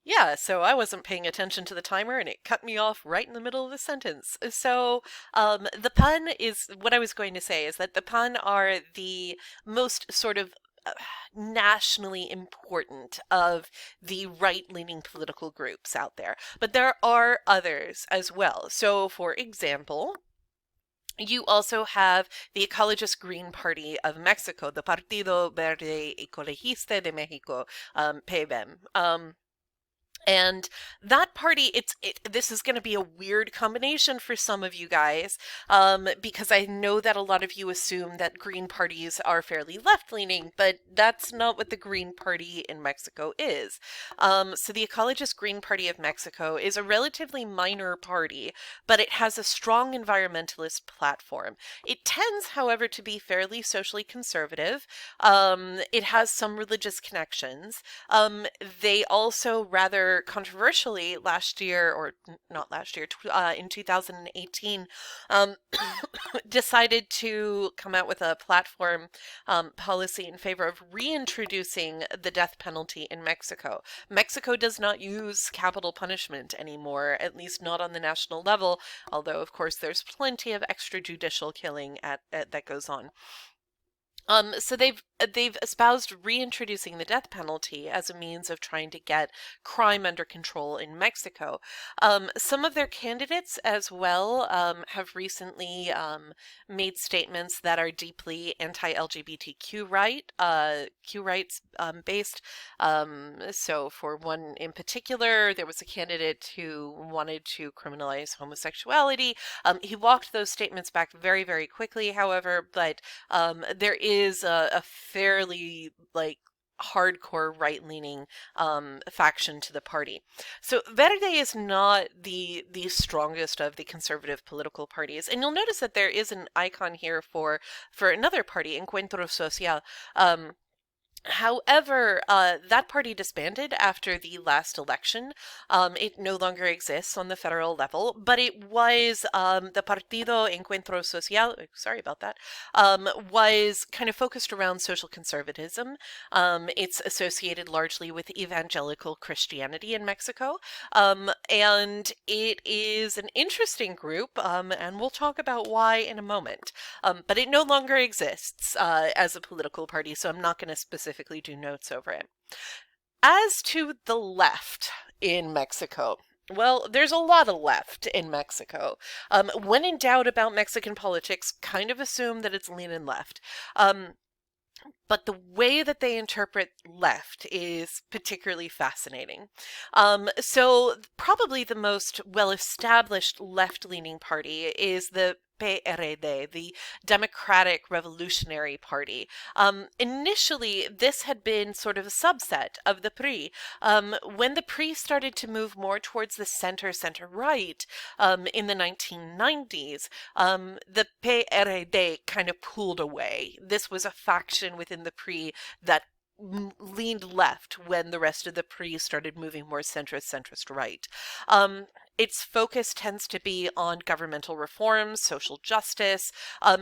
Yeah, so I wasn't paying attention to the timer and it cut me off right in the middle of the sentence. The PAN is what I was going to say is that the PAN are the most sort of nationally important of the right-leaning political groups out there. But there are others as well. So, for example, you also have the Ecologist Green Party of Mexico, the Partido Verde Ecologista de Mexico, PEVEM. And that party, this is going to be a weird combination for some of you guys, because I know that a lot of you assume that Green parties are fairly left-leaning, but that's not what the Green Party in Mexico is. So the Ecologist Green Party of Mexico is a relatively minor party, but it has a strong environmentalist platform. It tends, however, to be fairly socially conservative. It has some religious connections. They also rather controversially last year, or not last year, in 2018, um, decided to come out with a platform policy in favor of reintroducing the death penalty in Mexico. Mexico does not use capital punishment anymore, at least not on the national level, although, of course, there's plenty of extrajudicial killing that goes on. So they've espoused reintroducing the death penalty as a means of trying to get crime under control in Mexico. Some of their candidates as well have recently made statements that are deeply anti-LGBTQ Q rights based. So for one in particular, there was a candidate who wanted to criminalize homosexuality. He walked those statements back very, very quickly, however, but there is a fairly hardcore right-leaning faction to the party. So Verde is not the strongest of the conservative political parties, and you'll notice that there is an icon here for another party, Encuentro Social. However, that party disbanded after the last election. It no longer exists on the federal level, but it was the Partido Encuentro Social, sorry about that, was kind of focused around social conservatism. It's associated largely with evangelical Christianity in Mexico, and it is an interesting group, and we'll talk about why in a moment. But it no longer exists as a political party, so I'm not going to specifically do notes over it. As to the left in Mexico, well, there's a lot of left in Mexico. When in doubt about Mexican politics, kind of assume that it's leaning left. But the way that they interpret left is particularly fascinating. Probably the most well-established left-leaning party is the PRD, the Democratic Revolutionary Party. Initially, this had been sort of a subset of the PRI. When the PRI started to move more towards the center right in the 1990s, the PRD kind of pulled away. This was a faction within the PRI that leaned left when the rest of the PRI started moving more centrist right. Its focus tends to be on governmental reforms, social justice.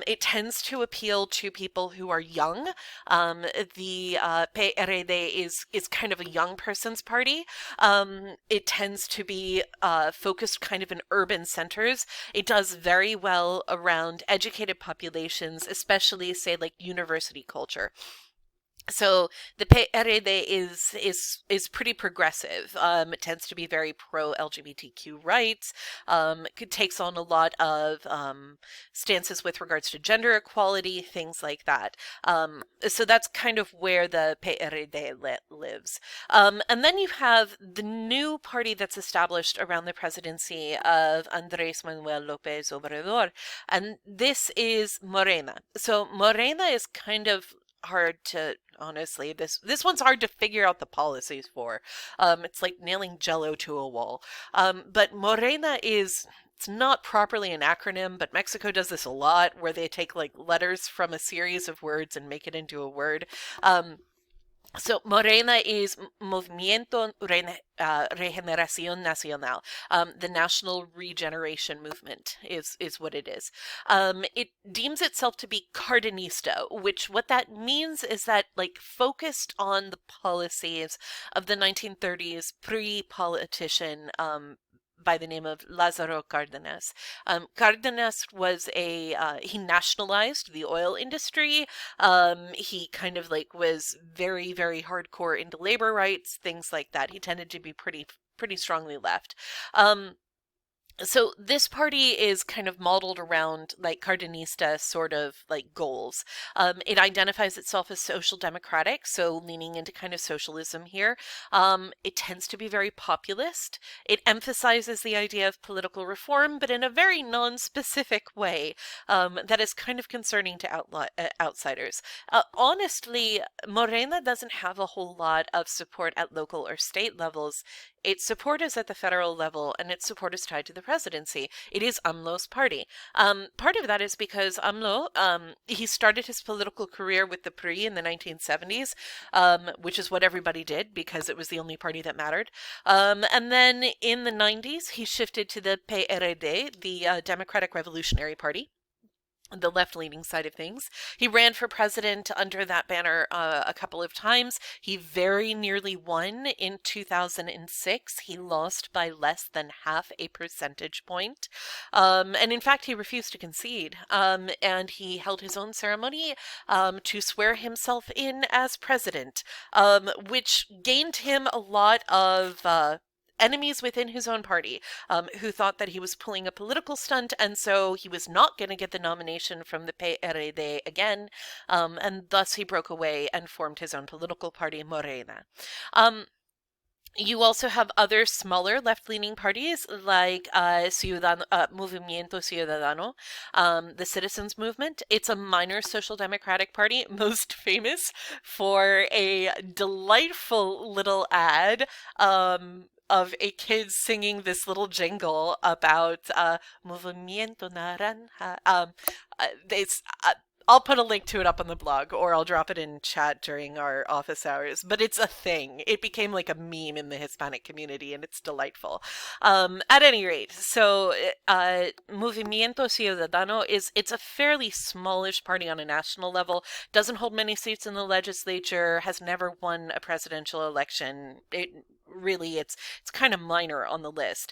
It tends to appeal to people who are young. The PRD is kind of a young person's party. It tends to be focused kind of in urban centers. It does very well around educated populations, especially, say, like university culture. So the PRD is pretty progressive. It tends to be very pro LGBTQ rights. It takes on a lot of stances with regards to gender equality, things like that. So that's kind of where the PRD lives. And then you have the new party that's established around the presidency of Andrés Manuel López Obrador, and this is Morena. So Morena is kind of hard to honestly this one's hard to figure out the policies for. It's like nailing jello to a wall. But Morena is it's not properly an acronym, but Mexico does this a lot where they take like letters from a series of words and make it into a word. So Morena is Movimiento Regeneración Nacional. The National Regeneration Movement is what it is. It deems itself to be Cardenista, which what that means is that like focused on the policies of the 1930s pre-politician by the name of Lázaro Cárdenas. Cárdenas was he nationalized the oil industry. He kind of like was very, very hardcore into labor rights, things like that. He tended to be pretty strongly left. Um, so this party is kind of modeled around like Cardenista sort of like goals. It identifies itself as social democratic, so leaning into kind of socialism here. It tends to be very populist. It emphasizes the idea of political reform, but in a very non-specific way that is kind of concerning to outsiders. Honestly, Morena doesn't have a whole lot of support at local or state levels. Its support is at the federal level, and its support is tied to the presidency. It is AMLO's party. Part of that is because AMLO, he started his political career with the PRI in the 1970s, which is what everybody did because it was the only party that mattered. And then in the 90s, he shifted to the PRD, the Democratic Revolutionary Party, the left-leaning side of things. He ran for president under that banner a couple of times. He very nearly won in 2006. He lost by less than half a percentage point. And in fact, he refused to concede. And he held his own ceremony to swear himself in as president, which gained him a lot of enemies within his own party who thought that he was pulling a political stunt, and so he was not going to get the nomination from the PRD again, and thus he broke away and formed his own political party, Morena. You also have other smaller left-leaning parties like Movimiento Ciudadano, the Citizens Movement. It's a minor social democratic party, most famous for a delightful little ad of a kid singing this little jingle about Movimiento Naranja. It's I'll put a link to it up on the blog, or I'll drop it in chat during our office hours. But it's a thing. It became like a meme in the Hispanic community, and it's delightful. At any rate, so Movimiento Ciudadano it's a fairly smallish party on a national level. Doesn't hold many seats in the legislature. Has never won a presidential election. It's kind of minor on the list,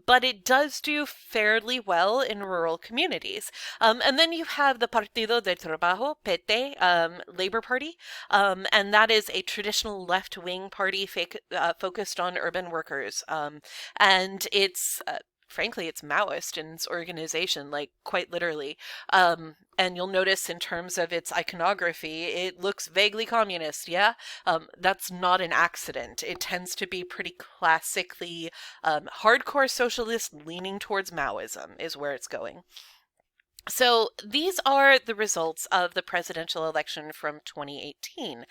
but it does do fairly well in rural communities. And then you have the Partido del Trabajo, PT, Labor Party, and that is a traditional left-wing party focused on urban workers. And it's frankly, it's Maoist in its organization, like quite literally. And you'll notice in terms of its iconography, it looks vaguely communist, yeah? That's not an accident. It tends to be pretty classically hardcore socialist leaning towards Maoism is where it's going. So these are the results of the presidential election from 2018.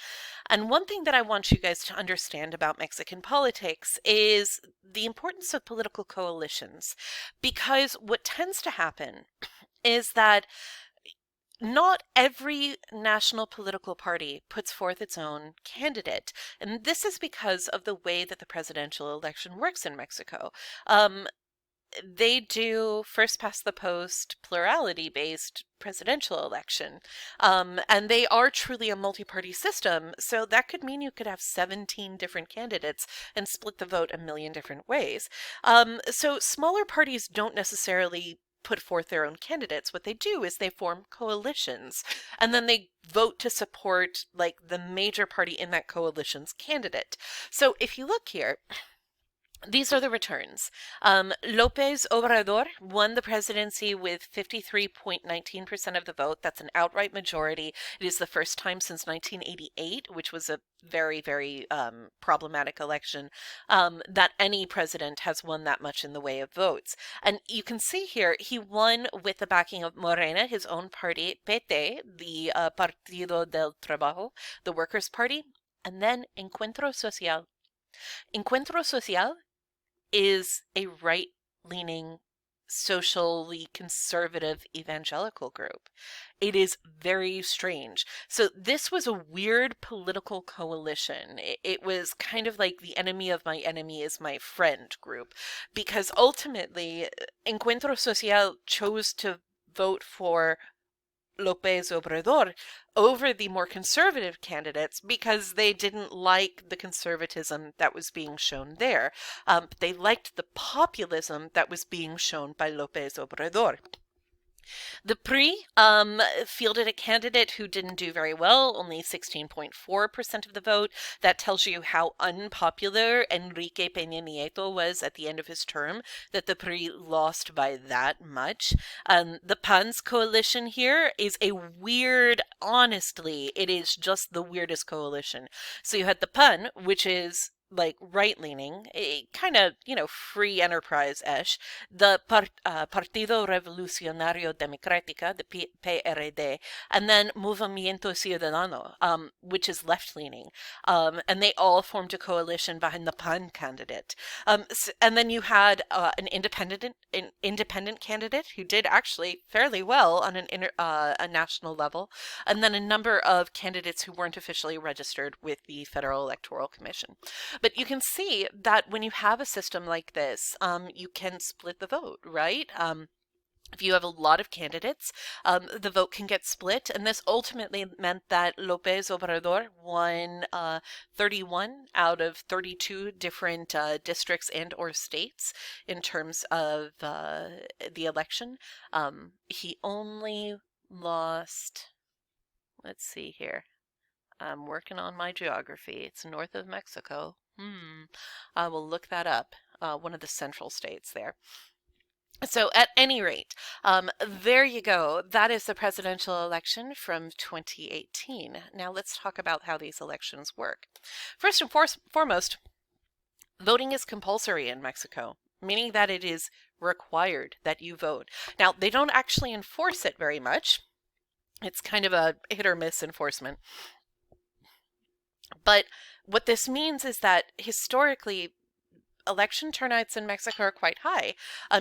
And one thing that I want you guys to understand about Mexican politics is the importance of political coalitions. Because what tends to happen is that not every national political party puts forth its own candidate. And this is because of the way that the presidential election works in Mexico. They do first past the post plurality based presidential election. And they are truly a multi-party system. So that could mean you could have 17 different candidates and split the vote a million different ways. So smaller parties don't necessarily put forth their own candidates. What they do is they form coalitions, and then they vote to support like the major party in that coalition's candidate. So if you look here, these are the returns. López Obrador won the presidency with 53.19% of the vote. That's an outright majority. It is the first time since 1988, which was a very, very problematic election, that any president has won that much in the way of votes. And you can see here, he won with the backing of Morena, his own party, PT, the Partido del Trabajo, the Workers' Party, and then Encuentro Social. Encuentro Social is a right-leaning socially conservative evangelical group. It is very strange. So this was a weird political coalition. It was kind of like the enemy of my enemy is my friend group, because ultimately Encuentro Social chose to vote for López Obrador over the more conservative candidates because they didn't like the conservatism that was being shown there. They liked the populism that was being shown by López Obrador. The PRI fielded a candidate who didn't do very well, only 16.4% of the vote. That tells you how unpopular Enrique Peña Nieto was at the end of his term, that the PRI lost by that much. The PAN's coalition here is a weird, honestly, it is just the weirdest coalition. So you had the PAN, which is like right-leaning, kind of, free enterprise-ish, the Partido Revolucionario Democrática, the PRD, and then Movimiento Ciudadano, which is left-leaning. And they all formed a coalition behind the PAN candidate. And then you had an independent candidate who did actually fairly well on a national level, and then a number of candidates who weren't officially registered with the Federal Electoral Commission. But you can see that when you have a system like this, you can split the vote, right? If you have a lot of candidates, the vote can get split, and this ultimately meant that López Obrador won 31 out of 32 different districts and or states in terms of the election. He only lost, let's see here, I'm working on my geography. It's north of Mexico. I will look that up. One of the central states there. So at any rate, there you go. That is the presidential election from 2018. Now let's talk about how these elections work. First and foremost, voting is compulsory in Mexico, meaning that it is required that you vote. Now, they don't actually enforce it very much. It's kind of a hit or miss enforcement. But what this means is that historically, election turnouts in Mexico are quite high.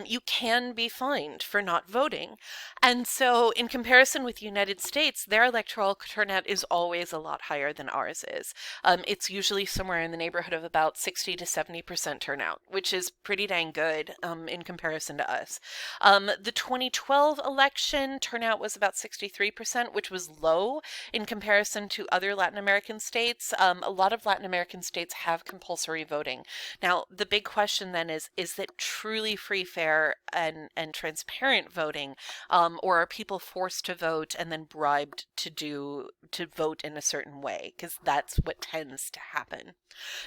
You can be fined for not voting. And so in comparison with the United States, their electoral turnout is always a lot higher than ours is. It's usually somewhere in the neighborhood of about 60 to 70% turnout, which is pretty dang good in comparison to us. The 2012 election turnout was about 63%, which was low in comparison to other Latin American states. A lot of Latin American states have compulsory voting. Now, the big question then is it truly free, fair, and transparent voting, or are people forced to vote and then bribed to vote in a certain way? Because that's what tends to happen.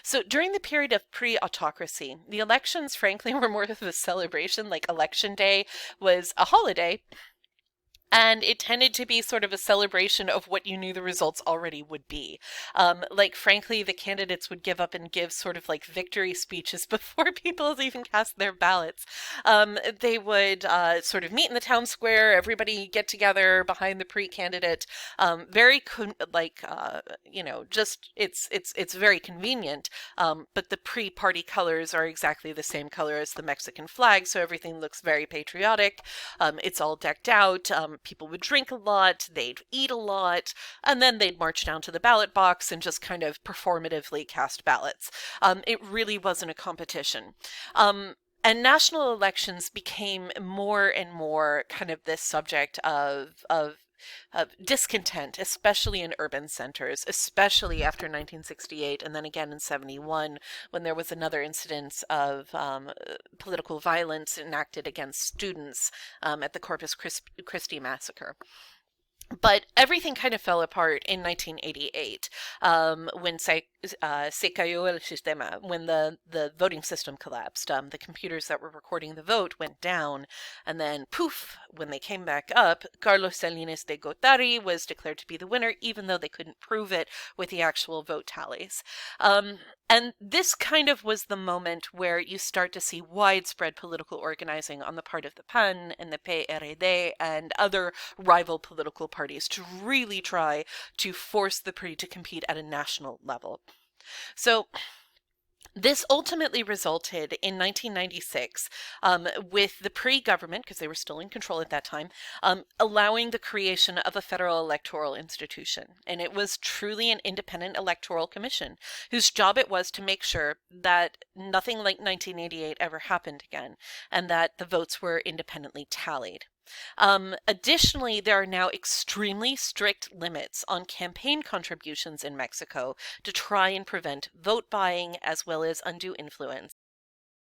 So during the period of pre-autocracy, the elections, frankly, were more of a celebration. Like Election Day was a holiday, and it tended to be sort of a celebration of what you knew the results already would be. Like, frankly, the candidates would give up and give sort of like victory speeches before people even cast their ballots. They would sort of meet in the town square, everybody get together behind the pre-candidate. Just it's very convenient. But the pre-party colors are exactly the same color as the Mexican flag, so everything looks very patriotic. It's all decked out. People would drink a lot, they'd eat a lot, and then they'd march down to the ballot box and just kind of performatively cast ballots. It really wasn't a competition. And national elections became more and more kind of this subject of discontent, especially in urban centers, especially after 1968, and then again in 71, when there was another incident of political violence enacted against students at the Corpus Christi massacre. But everything kind of fell apart in 1988 when se cayó el sistema, when the voting system collapsed. The computers that were recording the vote went down, and then poof, when they came back up, Carlos Salinas de Gortari was declared to be the winner, even though they couldn't prove it with the actual vote tallies. And this kind of was the moment where you start to see widespread political organizing on the part of the PAN and the PRD and other rival political parties to really try to force the PRI to compete at a national level. So This ultimately resulted in 1996 with the PRI government, because they were still in control at that time, allowing the creation of a federal electoral institution. And it was truly an independent electoral commission whose job it was to make sure that nothing like 1988 ever happened again and that the votes were independently tallied. Additionally, there are now extremely strict limits on campaign contributions in Mexico to try and prevent vote buying as well as undue influence.